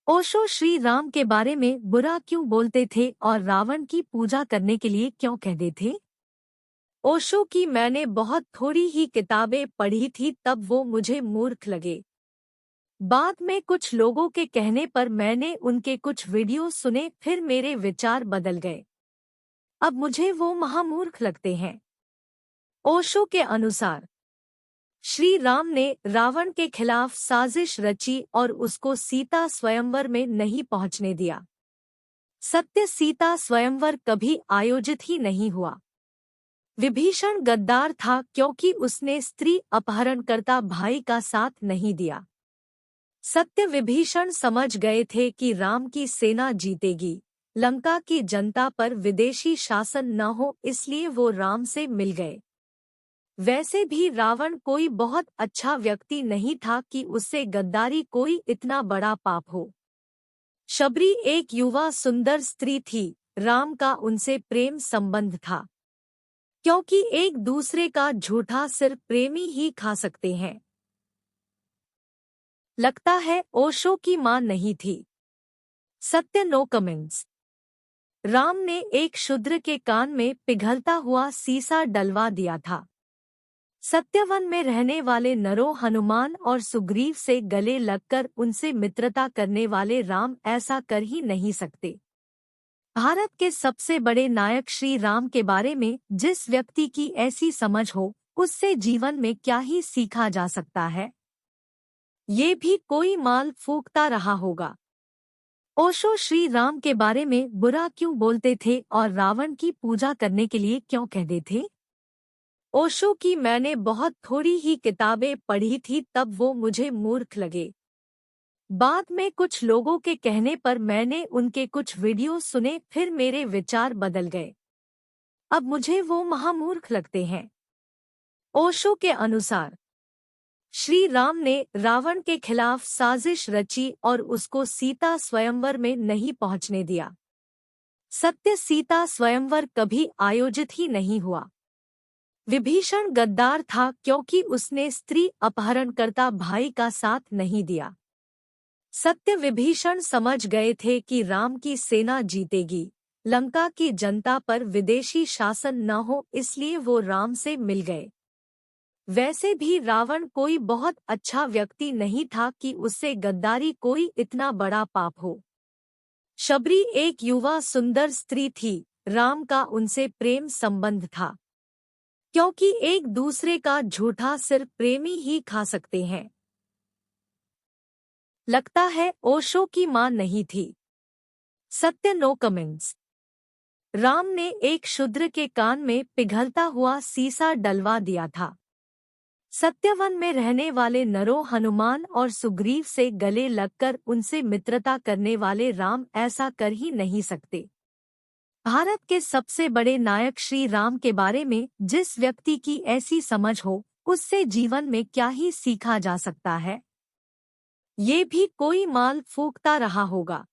ओशो श्री राम के बारे में बुरा क्यों बोलते थे और रावण की पूजा करने के लिए क्यों कहते थे? ओशो की मैंने बहुत थोड़ी ही किताबें पढ़ी थी, तब वो मुझे मूर्ख लगे। बाद में कुछ लोगों के कहने पर मैंने उनके कुछ वीडियो सुने, फिर मेरे विचार बदल गए। अब मुझे वो महामूर्ख लगते हैं। ओशो के अनुसार श्री राम ने रावण के खिलाफ साजिश रची और उसको सीता स्वयंवर में नहीं पहुंचने दिया। सत्य सीता स्वयंवर कभी आयोजित ही नहीं हुआ। विभीषण गद्दार था क्योंकि उसने स्त्री अपहरणकर्ता भाई का साथ नहीं दिया। सत्य विभीषण समझ गए थे कि राम की सेना जीतेगी, लंका की जनता पर विदेशी शासन न हो, इसलिए वो राम से मिल गए। वैसे भी रावण कोई बहुत अच्छा व्यक्ति नहीं था कि उससे गद्दारी कोई इतना बड़ा पाप हो। शबरी एक युवा सुंदर स्त्री थी, राम का उनसे प्रेम संबंध था, क्योंकि एक दूसरे का झूठा सिर्फ प्रेमी ही खा सकते हैं। लगता है ओशो की मां नहीं थी। सत्य नो कमेंट्स। राम ने एक शूद्र के कान में पिघलता हुआ सीसा डलवा दिया था। सत्यवन में रहने वाले नरों हनुमान और सुग्रीव से गले लगकर उनसे मित्रता करने वाले राम ऐसा कर ही नहीं सकते। भारत के सबसे बड़े नायक श्री राम के बारे में जिस व्यक्ति की ऐसी समझ हो, उससे जीवन में क्या ही सीखा जा सकता है। ये भी कोई माल फूंकता रहा होगा। ओशो श्री राम के बारे में बुरा क्यों बोलते थे और रावण की पूजा करने के लिए क्यों कहते थे? ओशो की मैंने बहुत थोड़ी ही किताबें पढ़ी थी, तब वो मुझे मूर्ख लगे। बाद में कुछ लोगों के कहने पर मैंने उनके कुछ वीडियो सुने, फिर मेरे विचार बदल गए। अब मुझे वो महामूर्ख लगते हैं। ओशो के अनुसार श्री राम ने रावण के खिलाफ साजिश रची और उसको सीता स्वयंवर में नहीं पहुंचने दिया। सत्य सीता स्वयंवर कभी आयोजित ही नहीं हुआ। विभीषण गद्दार था क्योंकि उसने स्त्री अपहरणकर्ता भाई का साथ नहीं दिया। सत्य विभीषण समझ गए थे कि राम की सेना जीतेगी, लंका की जनता पर विदेशी शासन न हो, इसलिए वो राम से मिल गए। वैसे भी रावण कोई बहुत अच्छा व्यक्ति नहीं था कि उससे गद्दारी कोई इतना बड़ा पाप हो। शबरी एक युवा सुंदर स्त्री थी, राम का उनसे प्रेम संबंध था, क्योंकि एक दूसरे का झूठा सिर्फ प्रेमी ही खा सकते हैं। लगता है ओशो की मां नहीं थी। सत्य नो कमेंट्स। राम ने एक शूद्र के कान में पिघलता हुआ सीसा डलवा दिया था। सत्यवन में रहने वाले नरों हनुमान और सुग्रीव से गले लगकर उनसे मित्रता करने वाले राम ऐसा कर ही नहीं सकते। भारत के सबसे बड़े नायक श्री राम के बारे में जिस व्यक्ति की ऐसी समझ हो, उससे जीवन में क्या ही सीखा जा सकता है। ये भी कोई माल फूंकता रहा होगा।